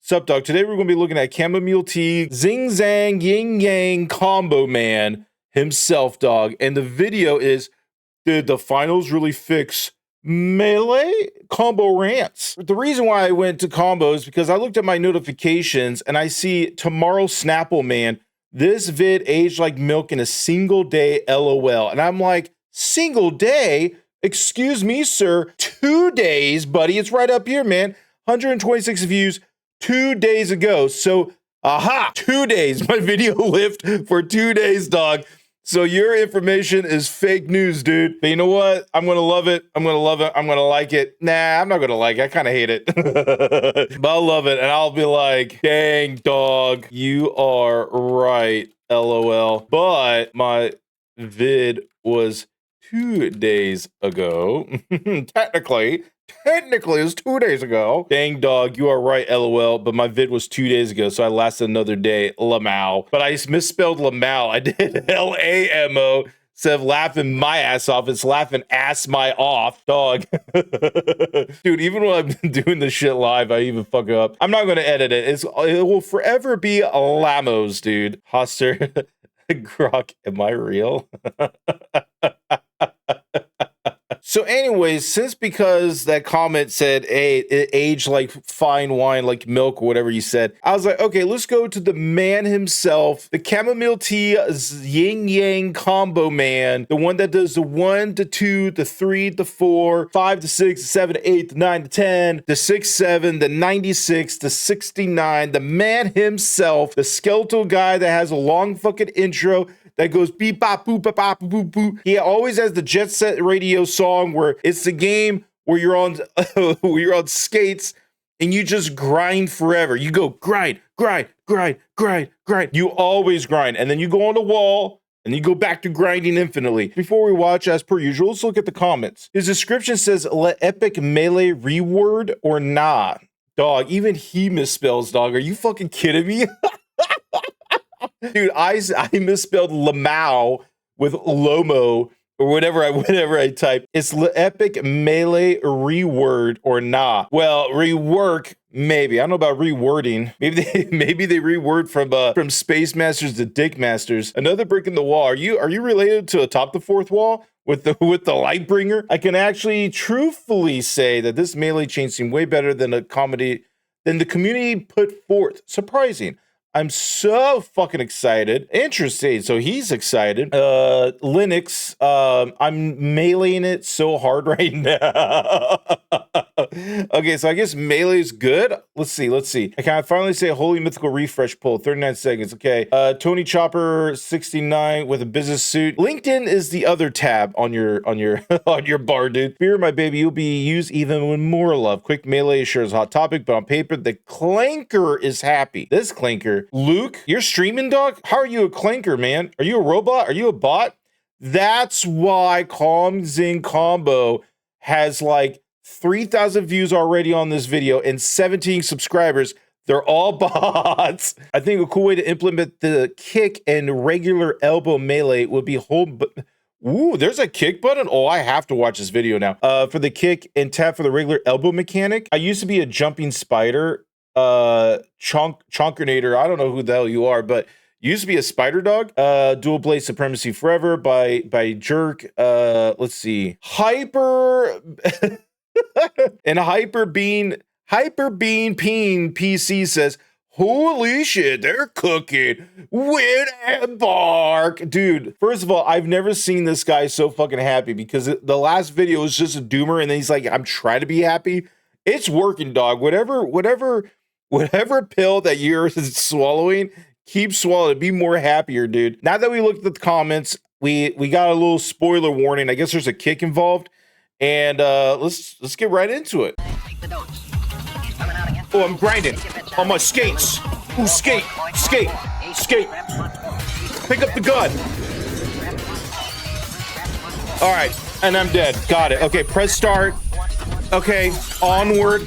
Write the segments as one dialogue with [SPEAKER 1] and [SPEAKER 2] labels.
[SPEAKER 1] Sup, dog? Today we're going to be looking at chamomile tea, zing zang, yin yang combo man himself, dog. And the video is, did the finals really fix melee combo rants? The reason why I went to combo is because I looked at my notifications and I see tomorrow Snapple man, this vid aged like milk in a single day, LOL. And I'm like, single day? Excuse me, sir. 2 days, buddy. It's right up here, man. 126 views 2 days ago. So, aha, 2 days. My video lived for 2 days, dog. So your information is fake news, dude. But you know what? I'm going to love it. I'm going to love it. I'm going to like it. Nah, I'm not going to like it. I kind of hate it. But I'll love it. And I'll be like, dang, dog, you are right. LOL. But my vid was 2 days ago. Technically, it was 2 days ago. Dang, dog, you are right, LOL. But my vid was 2 days ago, so I lasted another day. Lamau. But I misspelled Lamau. I did L-A-M-O. Instead of laughing my ass off, it's laughing ass my off, dog. Dude, even when I've been doing this shit live, I even fuck up. I'm not going to edit it. It will forever be Lamos, dude. Hoster, Grok, am I real? So anyways, because that comment said, hey, it aged like fine wine, like milk, or whatever you said, I was like, okay, let's go to the man himself, the chamomile tea yin yang combo man, the one that does the 1 to 2, the 3 to 4, 5 to 6, 7 to 8, the 9 to 10, the 6, 7, the 96, the 69, the man himself, the skeletal guy that has a long fucking intro that goes beep bop boop bop bop boop boop. He always has the Jet Set Radio song where it's the game where you're on where you're on skates and you just grind forever. You go grind, grind, grind, grind, grind. You always grind, and then you go on the wall and you go back to grinding infinitely. Before we watch, as per usual, let's look at the comments. His description says, "Let epic melee reword or nah." Dog, even he misspells, dog. Are you fucking kidding me? Dude, I misspelled Lamau with Lomo or whatever I type. It's epic melee reword or nah. Well, rework maybe. I don't know about rewording. Maybe they reword from Space Masters to Dick Masters. Another brick in the wall. Are you related to Atop the Fourth Wall with the Lightbringer? I can actually truthfully say that this melee change seemed way better than the community put forth. Surprising. I'm so fucking excited. Interesting. So he's excited. Linux, I'm meleeing it so hard right now. Okay, so I guess melee is good. Let's see. I can finally say holy mythical refresh poll. 39 seconds. Okay. Tony Chopper 69 with a business suit. LinkedIn is the other tab on your on your bar, dude. Fear my baby, you'll be used even with more love. Quick melee sure is a hot topic, but on paper, the clanker is happy. This clanker. Luke, you're streaming, dog? How are you a clanker, man? Are you a robot? Are you a bot? That's why Zing Combo has like 3,000 views already on this video and 17 subscribers. They're all bots. I think a cool way to implement the kick and regular elbow melee would be hold. Ooh, there's a kick button. Oh, I have to watch this video now. For the kick and tap for the regular elbow mechanic. I used to be a jumping spider. Chonkernator, I don't know who the hell you are, but used to be a spider dog. Dual Blade Supremacy Forever by Jerk. Let's see. Hyper and Hyper Bean Peen PC says, holy shit, they're cooking with Embark. Dude, first of all, I've never seen this guy so fucking happy because the last video was just a doomer and then he's like, I'm trying to be happy. It's working, dog. Whatever pill that you're swallowing, keep swallowing. Be more happier, dude. Now that we looked at the comments, we got a little spoiler warning. I guess there's a kick involved, and let's get right into it. Oh, I'm grinding on my skates. Ooh, skate. Pick up the gun. All right, and I'm dead. Got it. Okay, press start. Okay, onward.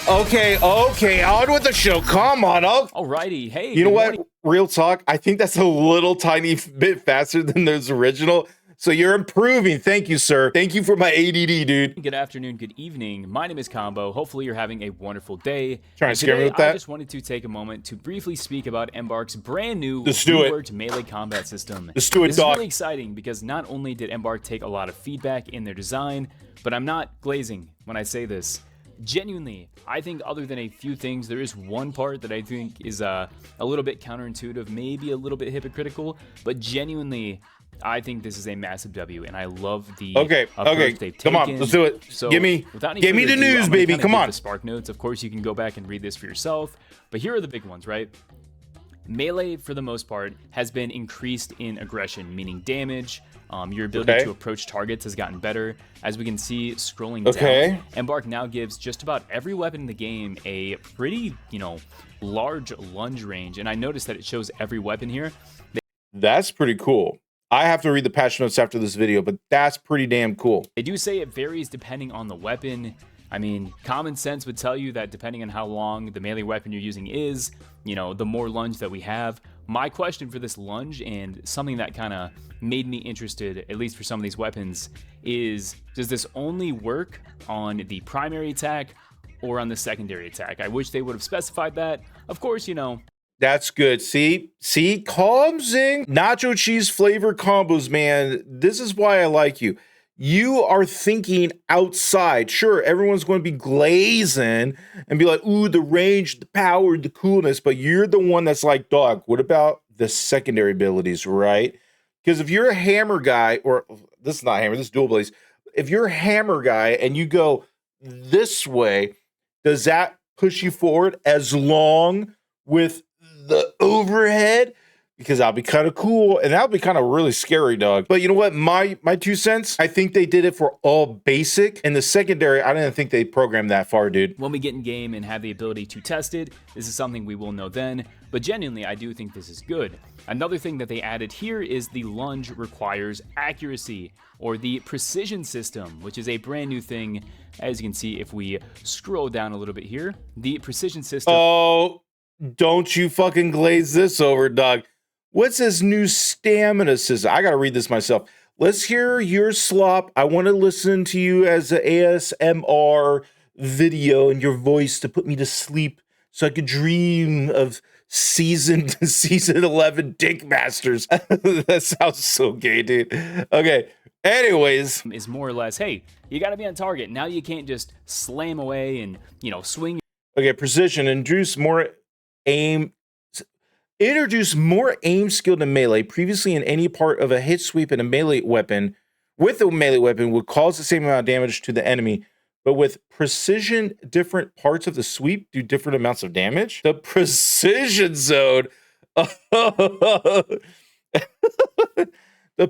[SPEAKER 1] Okay, on with the show. Come on up.
[SPEAKER 2] Alrighty, hey.
[SPEAKER 1] You know what? Real talk, I think that's a little tiny bit faster than this original. So you're improving. Thank you, sir. Thank you for my ADD, dude.
[SPEAKER 2] Good afternoon, good evening. My name is Combo. Hopefully you're having a wonderful day.
[SPEAKER 1] Trying to scare me with that?
[SPEAKER 2] I just wanted to take a moment to briefly speak about Embark's brand new
[SPEAKER 1] Let's do it.
[SPEAKER 2] reworked melee combat system.
[SPEAKER 1] Let's do it,
[SPEAKER 2] This
[SPEAKER 1] dog.
[SPEAKER 2] is really exciting because not only did Embark take a lot of feedback in their design, but I'm not glazing when I say this. Genuinely, I think other than a few things, there is one part that I think is a little bit counterintuitive, maybe a little bit hypocritical, but genuinely, I think this is a massive W, and I love the approach they've taken.
[SPEAKER 1] Come on, let's do it.
[SPEAKER 2] So,
[SPEAKER 1] give me the news, baby. Come on.
[SPEAKER 2] The Spark notes. Of course, you can go back and read this for yourself, but here are the big ones, right? Melee, for the most part, has been increased in aggression, meaning damage. Your ability to approach targets has gotten better. As we can see, scrolling down, Embark now gives just about every weapon in the game a pretty, large lunge range. And I noticed that it shows every weapon here.
[SPEAKER 1] That's pretty cool. I have to read the patch notes after this video, but that's pretty damn cool.
[SPEAKER 2] They do say it varies depending on the weapon. I mean, common sense would tell you that depending on how long the melee weapon you're using is, the more lunge that we have. My question for this lunge, and something that kind of made me interested, at least for some of these weapons, is does this only work on the primary attack or on the secondary attack? I wish they would have specified that. Of course,
[SPEAKER 1] That's good. See, calm zing, nacho cheese flavor combos, man. This is why I like you. You are thinking outside. Sure, everyone's going to be glazing and be like, ooh, the range, the power, the coolness, but you're the one that's like, dog, what about the secondary abilities, right? Because if you're a hammer guy, or this is not hammer, this is dual blades. If you're a hammer guy and you go this way, does that push you forward as long with the overhead? Because that'll be kind of cool, and that'll be kind of really scary, dog. But you know what? My 2 cents, I think they did it for all basic. And the secondary, I didn't think they programmed that far, dude.
[SPEAKER 2] When we get in game and have the ability to test it, this is something we will know then. But genuinely, I do think this is good. Another thing that they added here is the lunge requires accuracy, or the precision system, which is a brand new thing. As you can see, if we scroll down a little bit here, the precision system.
[SPEAKER 1] Oh, don't you fucking glaze this over, dog. What's this new stamina system? I got to read this myself. Let's hear your slop. I want to listen to you as an ASMR video and your voice to put me to sleep so I could dream of season 11 Dick Masters. That sounds so gay, dude. Okay. Anyways.
[SPEAKER 2] Is more or less, hey, you got to be on target. Now you can't just slam away and, swing.
[SPEAKER 1] Okay. Precision. Introduce more aim skill to melee. Previously, in any part of a hit sweep and a melee weapon with a melee weapon would cause the same amount of damage to the enemy, but with precision, different parts of the sweep do different amounts of damage. The precision zone. The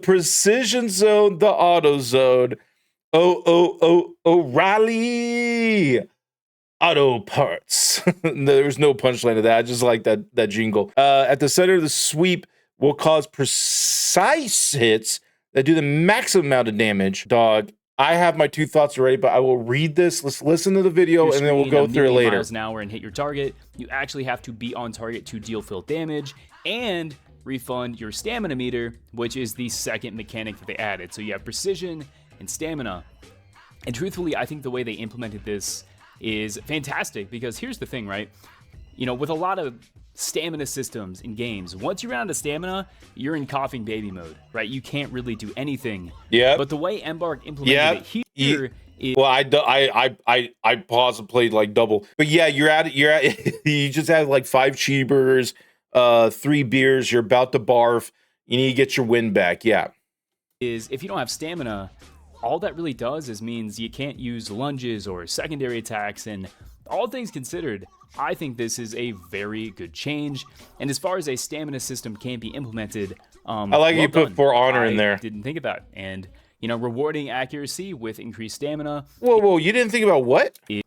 [SPEAKER 1] precision zone, the auto zone. O'Reilly. Auto parts. There was no punchline to that. I just like that jingle. At the center of the sweep will cause precise hits that do the maximum amount of damage. Dog, I have my 2 thoughts already, but I will read this. Let's listen to the video and then we'll go through it later.
[SPEAKER 2] Miles an hour and hit your target. You actually have to be on target to deal full damage and refund your stamina meter, which is the second mechanic that they added. So you have precision and stamina. And truthfully, I think the way they implemented this is fantastic, because here's the thing, right? With a lot of stamina systems in games, once you run out of stamina, you're in coughing baby mode, right? You can't really do anything.
[SPEAKER 1] Yeah.
[SPEAKER 2] But the way Embark implemented it here is...
[SPEAKER 1] Well, I paused and played like double. But yeah, you're at you just had like 5 cheeseburgers, 3 beers, you're about to barf, you need to get your win back. Yeah.
[SPEAKER 2] Is if you don't have stamina, all that really does is means you can't use lunges or secondary attacks, and all things considered, I think this is a very good change. And as far as a stamina system can be implemented,
[SPEAKER 1] I like you put For Honor in there.
[SPEAKER 2] Didn't think about it. And, rewarding accuracy with increased stamina.
[SPEAKER 1] Whoa, you didn't think about what?
[SPEAKER 2] A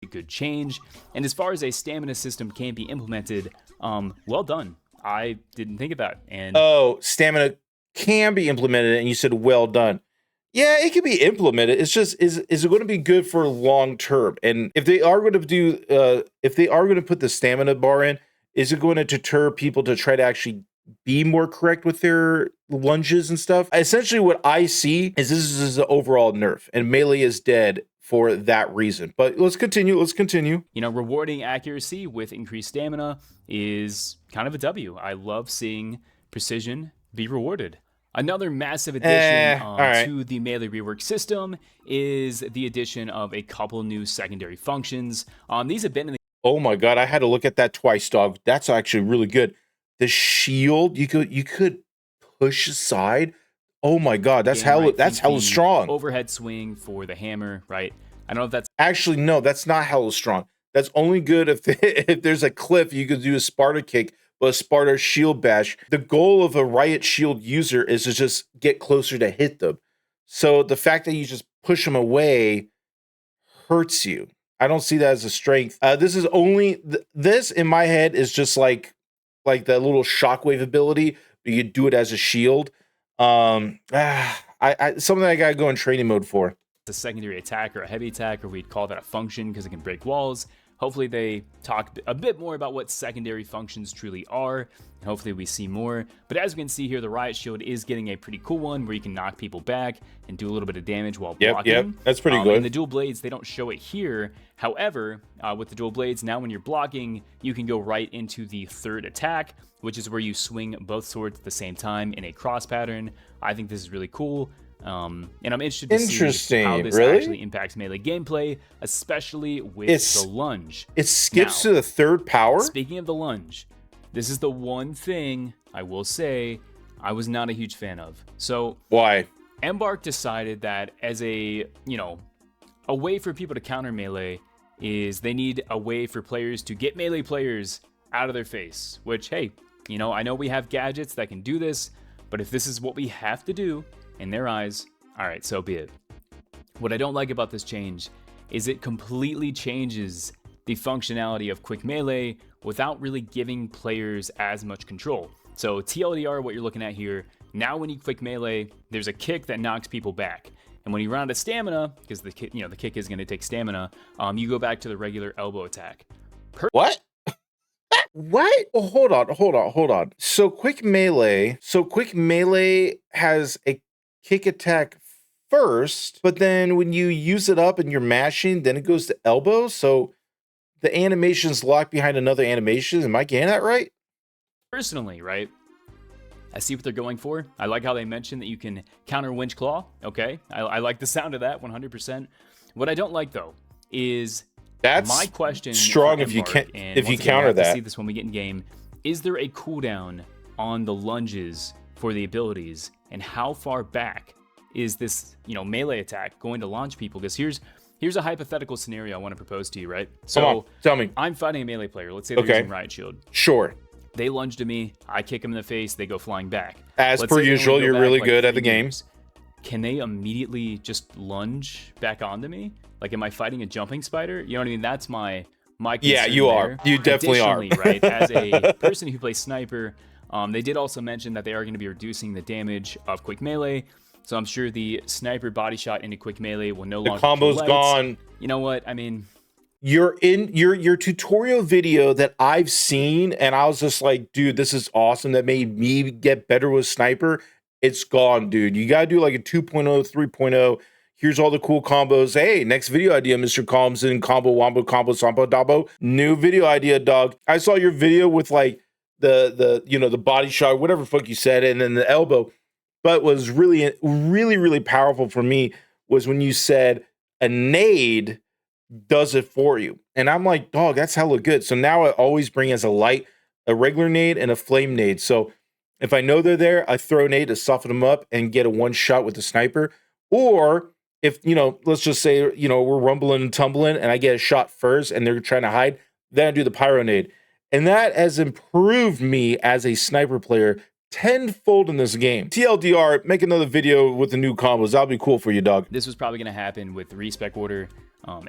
[SPEAKER 2] good change. And as far as a stamina system can be implemented, well done. I didn't think about it. And
[SPEAKER 1] stamina can be implemented, and you said well done. Yeah, it can be implemented. It's just, is it going to be good for long term? And if they are going to put the stamina bar in, is it going to deter people to try to actually be more correct with their lunges and stuff. Essentially, what I see is this is an overall nerf, and melee is dead for that reason. But let's continue. Let's continue.
[SPEAKER 2] You know, rewarding accuracy with increased stamina is kind of a W. I love seeing precision be rewarded. Another massive addition to the melee rework system is the addition of a couple new secondary functions. These have been in the
[SPEAKER 1] Oh my god, I had to look at that twice, dog. That's actually really good. The shield you could push aside. Oh my god, that's hella strong.
[SPEAKER 2] Overhead swing for the hammer, right? I don't know if that's
[SPEAKER 1] actually no, that's not hella strong. That's only good if if there's a cliff you could do a Sparta kick, but a Sparta shield bash. The goal of a riot shield user is to just get closer to hit them. So the fact that you just push them away hurts you. I don't see that as a strength. This is only this in my head is just like the little shockwave ability, but you do it as a shield. Something I gotta go in training mode for.
[SPEAKER 2] A secondary attack or a heavy attack, or we'd call that a function because it can break walls. Hopefully they talk a bit more about what secondary functions truly are, and hopefully we see more. But as we can see here, the Riot Shield is getting a pretty cool one where you can knock people back and do a little bit of damage while blocking.
[SPEAKER 1] Yep, that's pretty good.
[SPEAKER 2] And the dual blades, they don't show it here. However, with the dual blades, now when you're blocking, you can go right into the third attack, which is where you swing both swords at the same time in a cross pattern. I think this is really cool. And I'm interested to see how this actually impacts melee gameplay, especially with the lunge.
[SPEAKER 1] It skips to the third power?
[SPEAKER 2] Speaking of the lunge, this is the one thing I will say I was not a huge fan of. So
[SPEAKER 1] why?
[SPEAKER 2] Embark decided that as a way for people to counter melee is they need a way for players to get melee players out of their face, which, hey, I know we have gadgets that can do this, but if this is what we have to do, in their eyes, all right, so be it. What I don't like about this change is it completely changes the functionality of quick melee without really giving players as much control. So TLDR, what you're looking at here, now when you quick melee, there's a kick that knocks people back. And when you run out of stamina, because the kick is going to take stamina, you go back to the regular elbow attack.
[SPEAKER 1] What? What? Oh, hold on. So quick melee has a kick attack first, but then when you use it up and you're mashing, then it goes to elbow. So the animation's locked behind another animation. Am I getting that right?
[SPEAKER 2] Personally, right? I see what they're going for. I like how they mentioned that you can counter winch claw. Okay, I like the sound of that 100%. What I don't like though is my question.
[SPEAKER 1] Strong if you can, if you counter that.
[SPEAKER 2] See this when we get in game. Is there a cooldown on the lunges for the abilities, and how far back is this melee attack going to launch people? Because here's a hypothetical scenario I want to propose to you, right? So
[SPEAKER 1] come on, tell me.
[SPEAKER 2] I'm fighting a melee player. Let's say they're using Riot Shield.
[SPEAKER 1] Sure.
[SPEAKER 2] They lunge to me. I kick them in the face. They go flying back.
[SPEAKER 1] As per usual, you're really good at the games.
[SPEAKER 2] Can they immediately just lunge back onto me? Like, am I fighting a jumping spider? You know what I mean? That's my concern.
[SPEAKER 1] Yeah, you are. You definitely are.
[SPEAKER 2] Right? As a person who plays sniper, they did also mention that they are going to be reducing the damage of quick melee. So I'm sure the sniper body shot into quick melee will no longer.
[SPEAKER 1] The combo's gone.
[SPEAKER 2] You know what? I mean,
[SPEAKER 1] you're in your tutorial video that I've seen, and I was just like, dude, this is awesome. That made me get better with sniper. It's gone, dude. You gotta do like a 2.0, 3.0. Here's all the cool combos. Hey, next video idea, Mr. Colmson. Combo, wombo, combo, sampo, dabo. New video idea, dog. I saw your video with like the body shot, whatever fuck you said, and then the elbow. But was really, really, really powerful for me was when you said a nade does it for you. And I'm like, dog, that's hella good. So now I always bring as a regular nade and a flame nade. So if I know they're there, I throw a nade to soften them up and get a one shot with the sniper. Or if, let's just say, we're rumbling and tumbling and I get a shot first and they're trying to hide, then I do the pyro nade. And that has improved me as a sniper player tenfold in this game. TLDR, make another video with the new combos. That'll be cool for you, dog.
[SPEAKER 2] This was probably going to happen with the respec order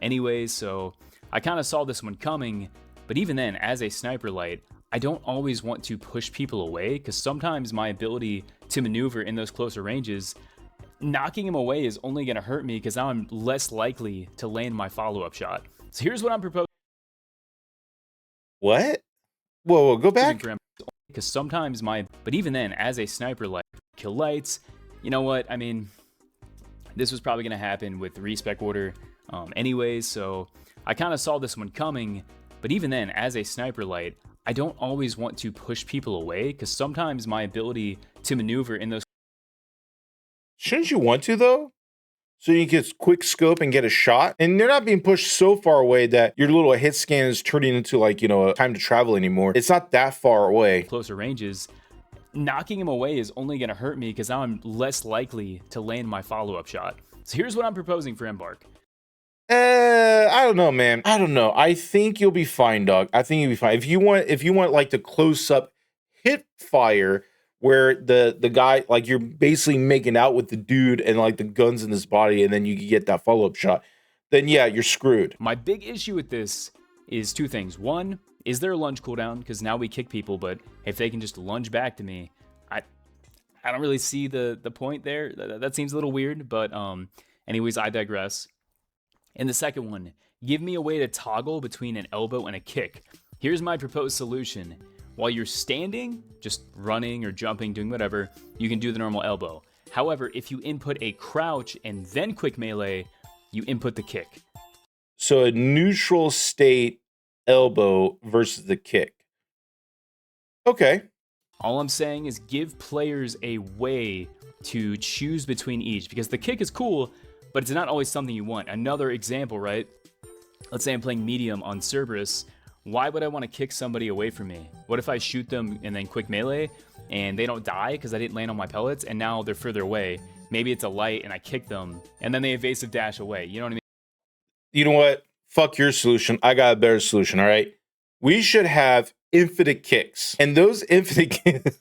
[SPEAKER 2] anyways, so I kind of saw this one coming. But even then, as a sniper light, I don't always want to push people away, because sometimes my ability to maneuver in those closer ranges, knocking them away is only going to hurt me because now I'm less likely to land my follow-up shot. So here's what I'm proposing.
[SPEAKER 1] What? Whoa, go back.
[SPEAKER 2] because sometimes but even then, as a sniper, like, kill lights, you know what? I mean, this was probably going to happen with the respec order anyways, so I kind of saw this one coming. But even then, as a sniper light, I don't always want to push people away, because sometimes my ability to maneuver in those...
[SPEAKER 1] Shouldn't you want to, though? So you can get quick scope and get a shot. And they're not being pushed so far away that your little hit scan is turning into, like, you know, a time to travel anymore. It's not that far away.
[SPEAKER 2] Closer ranges, knocking him away is only going to hurt me, because now I'm less likely to land my follow-up shot. So here's what I'm proposing for embark.
[SPEAKER 1] I don't know, man. I don't know. I think you'll be fine, dog. I think you'll be fine. If you want like the close-up hit fire, where the guy, like, you're basically making out with the dude and like the guns in his body, and then you can get that follow-up shot, then yeah, you're screwed.
[SPEAKER 2] My big issue with this is two things. One, is there a lunge cooldown? Because now we kick people, but if they can just lunge back to me, I don't really see the point there. That seems a little weird, but anyways, I digress. And the second one, give me a way to toggle between an elbow and a kick. Here's my proposed solution. While you're standing, just running or jumping, doing whatever, you can do the normal elbow. However, if you input a crouch and then quick melee, you input the kick.
[SPEAKER 1] So a neutral state elbow versus the kick. Okay.
[SPEAKER 2] All I'm saying is give players a way to choose between each, because the kick is cool, but it's not always something you want. Another example, right? Let's say I'm playing medium on Cerberus. Why would I want to kick somebody away from me? What if I shoot them and then quick melee and they don't die because I didn't land on my pellets and now they're further away? Maybe it's a light and I kick them and then they evasive dash away. You know what I mean?
[SPEAKER 1] You know what? Fuck your solution. I got a better solution, all right? We should have infinite kicks. And those infinite kicks...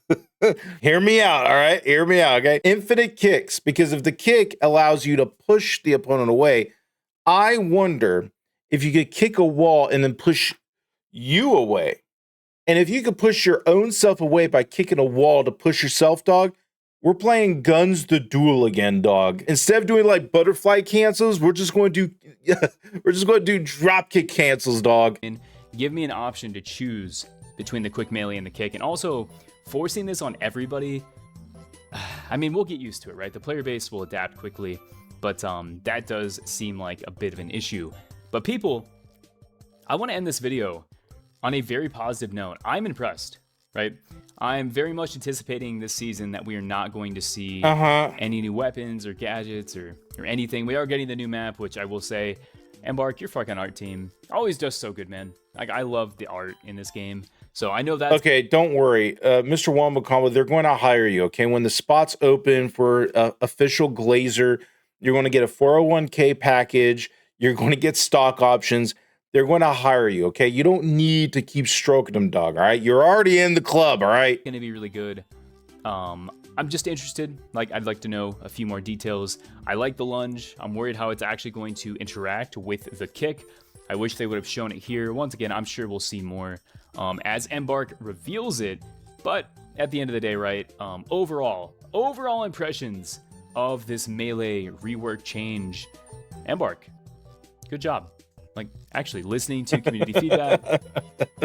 [SPEAKER 1] Hear me out, all right? Hear me out, okay? Infinite kicks, because if the kick allows you to push the opponent away, I wonder if you could kick a wall and then push you away. And if you could push your own self away by kicking a wall to push yourself, dog, we're playing Guns the Duel again, dog. Instead of doing like butterfly cancels, we're just going to do drop kick cancels, dog.
[SPEAKER 2] And give me an option to choose between the quick melee and the kick. And also forcing this on everybody, I mean, we'll get used to it, right? The player base will adapt quickly, but that does seem like a bit of an issue. But people, I want to end this video on a very positive note. I'm impressed, right? I'm very much anticipating this season that we are not going to see any new weapons or gadgets or anything. We are getting the new map, which I will say, Embark, your fucking art team always does so good, man. Like, I love the art in this game. So I know that.
[SPEAKER 1] Okay, don't worry. Mr. Wambakamba, they're going to hire you, okay? When the spot's open for official glazer, you're going to get a 401k package. You're going to get stock options. They're going to hire you, okay? You don't need to keep stroking them, dog, all right? You're already in the club, all right?
[SPEAKER 2] Going to be really good. I'm just interested. Like, I'd like to know a few more details. I like the lunge. I'm worried how it's actually going to interact with the kick. I wish they would have shown it here. Once again, I'm sure we'll see more as Embark reveals it. But at the end of the day, right, overall impressions of this melee rework change. Embark, good job. Like, actually listening to community feedback.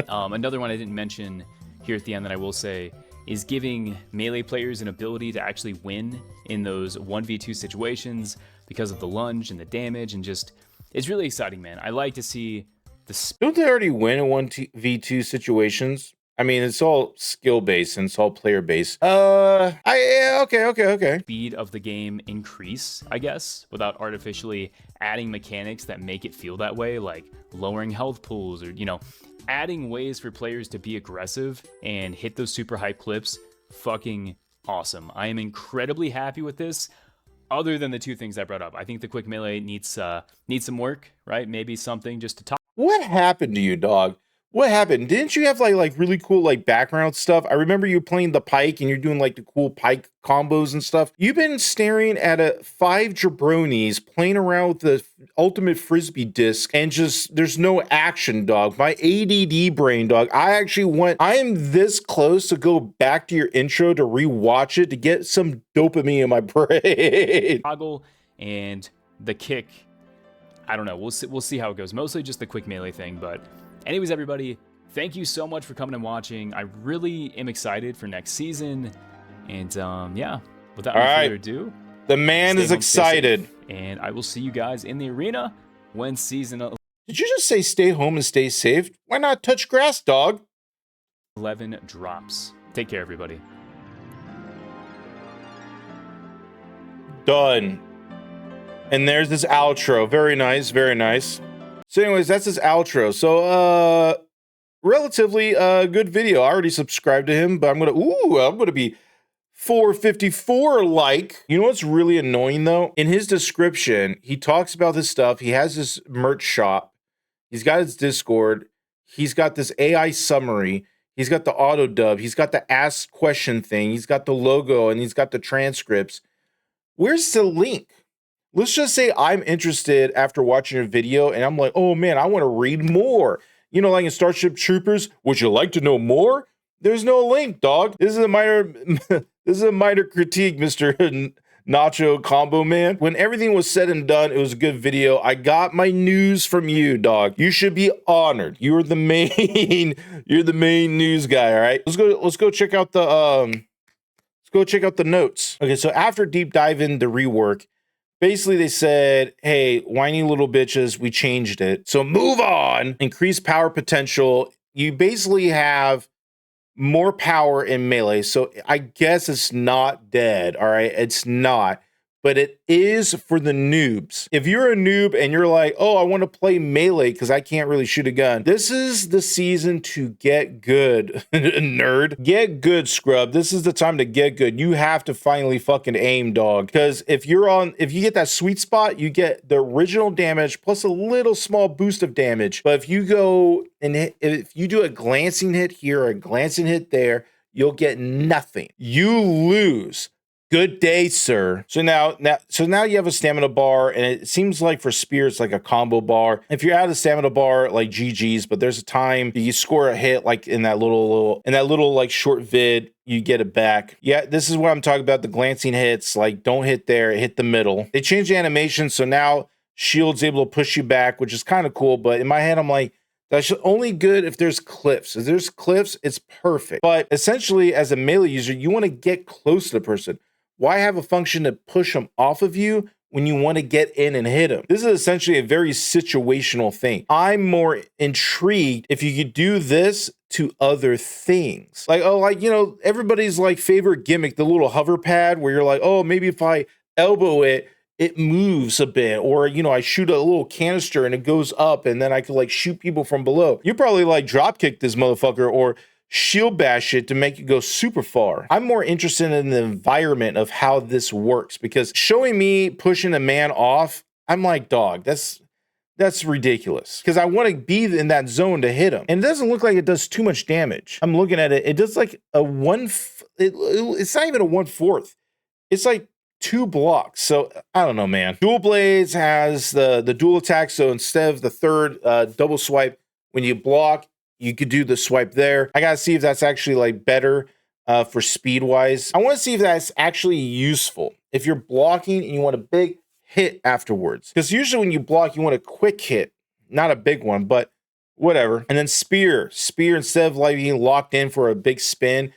[SPEAKER 2] Another one I didn't mention here at the end that I will say is giving melee players an ability to actually win in those 1v2 situations because of the lunge and the damage, and just, it's really exciting, man. I like to see the...
[SPEAKER 1] Don't they already win in 1v2 situations? I mean, it's all skill-based and it's all player-based. Okay.
[SPEAKER 2] Speed of the game increase, I guess, without artificially adding mechanics that make it feel that way, like lowering health pools or, you know, adding ways for players to be aggressive and hit those super hype clips. Fucking awesome. I am incredibly happy with this. Other than the two things I brought up, I think the quick melee needs some work, right? Maybe something just to talk.
[SPEAKER 1] What happened to you, dog? What happened? Didn't you have like really cool like background stuff? I remember you playing the pike and you're doing like the cool pike combos and stuff. You've been staring at 5 jabronis playing around with the ultimate frisbee disc and just there's no action, dog. My ADD brain, dog. I am this close to go back to your intro to rewatch it to get some dopamine in my brain.
[SPEAKER 2] Toggle and the kick. I don't know. We'll see how it goes. Mostly just the quick melee thing, but anyways, everybody, thank you so much for coming and watching. I really am excited for next season. And yeah, without any further ado,
[SPEAKER 1] the man is excited.
[SPEAKER 2] And I will see you guys in the arena when season
[SPEAKER 1] Did you just say stay home and stay safe? Why not touch grass, dog?
[SPEAKER 2] 11 drops. Take care, everybody.
[SPEAKER 1] Done. And there's this outro. Very nice, very nice. So anyways, that's his outro. So relatively good video. I already subscribed to him, but I'm gonna be 454 like. You know what's really annoying though? In his description, he talks about this stuff. He has this merch shop. He's got his Discord. He's got this AI summary. He's got the auto dub. He's got the ask question thing. He's got the logo and he's got the transcripts. Where's the link? Let's just say I'm interested after watching a video and I'm like, oh man, I want to read more. You know, like in Starship Troopers, would you like to know more? There's no link, dog. This is a minor critique, Mr. Nacho Combo Man. When everything was said and done, it was a good video. I got my news from you, dog. You should be honored. You're the main, you're the main news guy, all right? Let's go check out the notes. Okay, so after deep dive into rework, basically they said, hey, whiny little bitches, we changed it. So move on. Increase power potential. You basically have more power in melee. So I guess it's not dead. All right. It's not, but it is for the noobs. If you're a noob and you're like, oh, I want to play melee because I can't really shoot a gun. This is the season to get good, nerd. Get good, scrub. This is the time to get good. You have to finally fucking aim, dog. Because if you get that sweet spot, you get the original damage plus a little small boost of damage. But if you go and if you do a glancing hit here or a glancing hit there, you'll get nothing. You lose. Good day, sir. So now you have a stamina bar, and it seems like for spear it's like a combo bar. If you're out of stamina bar, like GG's, but there's a time you score a hit like in that little like short vid, you get it back. Yeah, this is what I'm talking about. The glancing hits, like don't hit there, hit the middle. They changed the animation, so now shield's able to push you back, which is kind of cool. But in my head, I'm like, that's only good if there's cliffs. If there's cliffs, it's perfect. But essentially, as a melee user, you want to get close to the person. Why have a function to push them off of you when you want to get in and hit them? This is essentially a very situational thing. I'm more intrigued if you could do this to other things. Like, oh, like, you know, everybody's like favorite gimmick, the little hover pad where you're like, oh, maybe if I elbow it, it moves a bit. Or, you know, I shoot a little canister and it goes up and then I could like shoot people from below. You probably like drop kick this motherfucker or shield bash it to make it go super far. I'm more interested in the environment of how this works because showing me pushing a man off, I'm like, dog, that's ridiculous because I want to be in that zone to hit him. And it doesn't look like it does too much damage. I'm looking at it. It does like a it's not even a 1/4. It's like 2 blocks. So I don't know, man. Dual Blades has the dual attack. So instead of the third double swipe, when you block, you could do the swipe there. I gotta see if that's actually like better for speed wise. I want to see if that's actually useful. If you're blocking and you want a big hit afterwards, because usually when you block, you want a quick hit, not a big one, but whatever. And then spear instead of like being locked in for a big spin,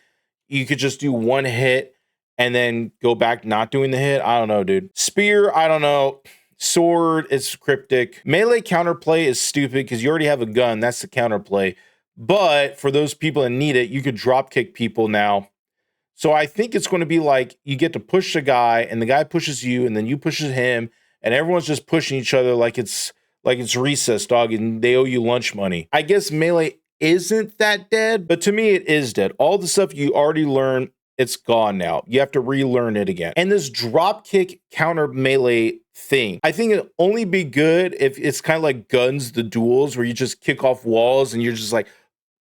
[SPEAKER 1] you could just do one hit and then go back not doing the hit. I don't know, dude. Spear, I don't know. Sword is cryptic. Melee counterplay is stupid because you already have a gun. That's the counterplay. But for those people that need it, you could drop kick people now. So I think it's going to be like you get to push the guy and the guy pushes you and then you pushes him and everyone's just pushing each other like it's recess, dog, and they owe you lunch money. I guess melee isn't that dead, but to me it is dead. All the stuff you already learned, it's gone now. You have to relearn it again. And this drop kick counter melee thing, I think it'll only be good if it's kind of like Guns, the duels, where you just kick off walls and you're just like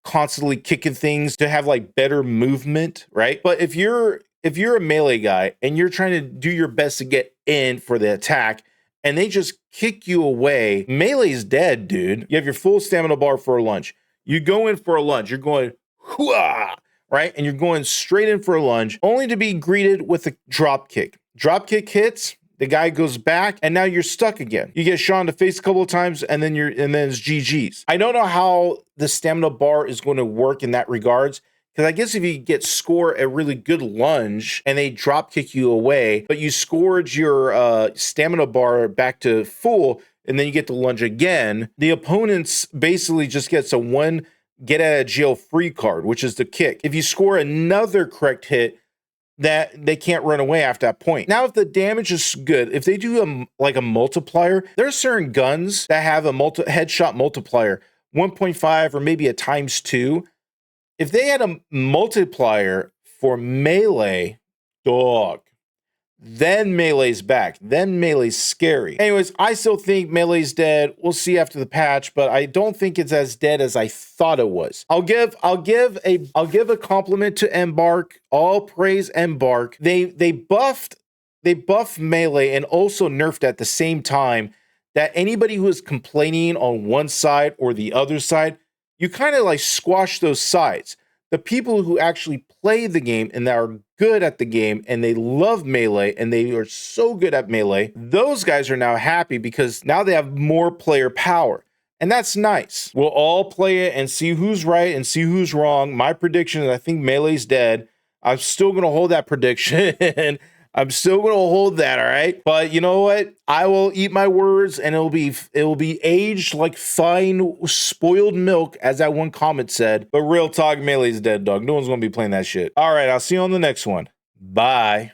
[SPEAKER 1] constantly kicking things to have like better movement, right? But if you're a melee guy and you're trying to do your best to get in for the attack and they just kick you away, melee's dead, dude. You have your full stamina bar for a lunge. You go in for a lunge, you're going hooah, right? And you're going straight in for a lunge only to be greeted with a drop kick. Drop kick hits, The guy goes back, and now you're stuck again. You get shot in the face a couple of times, and then it's GG's. I don't know how the stamina bar is going to work in that regards. Because I guess if you score a really good lunge and they drop kick you away, but you scored your stamina bar back to full, and then you get the lunge again, the opponents basically just gets a one get out of jail free card, which is the kick. If you score another correct hit, that they can't run away after that point. Now, if the damage is good, if they do a multiplier, there are certain guns that have a headshot multiplier, 1.5 or maybe a ×2. If they had a multiplier for melee, dog, then melee's back. Then melee's scary. Anyways, I still think melee's dead. We'll see after the patch, but I don't think it's as dead as I thought it was. I'll give a compliment to Embark. All praise Embark. They buffed melee and also nerfed at the same time that anybody who is complaining on one side or the other side, you kind of like squash those sides. The people who actually play the game and that are good at the game and they love melee and they are so good at melee, those guys are now happy because now they have more player power. And that's nice. We'll all play it and see who's right and see who's wrong. My prediction is I think melee's dead. I'm still going to hold that prediction. I'm still going to hold that, all right? But you know what? I will eat my words, and it will be aged like fine spoiled milk, as that one comment said. But real talk, melee's dead, dog. No one's going to be playing that shit. All right, I'll see you on the next one. Bye.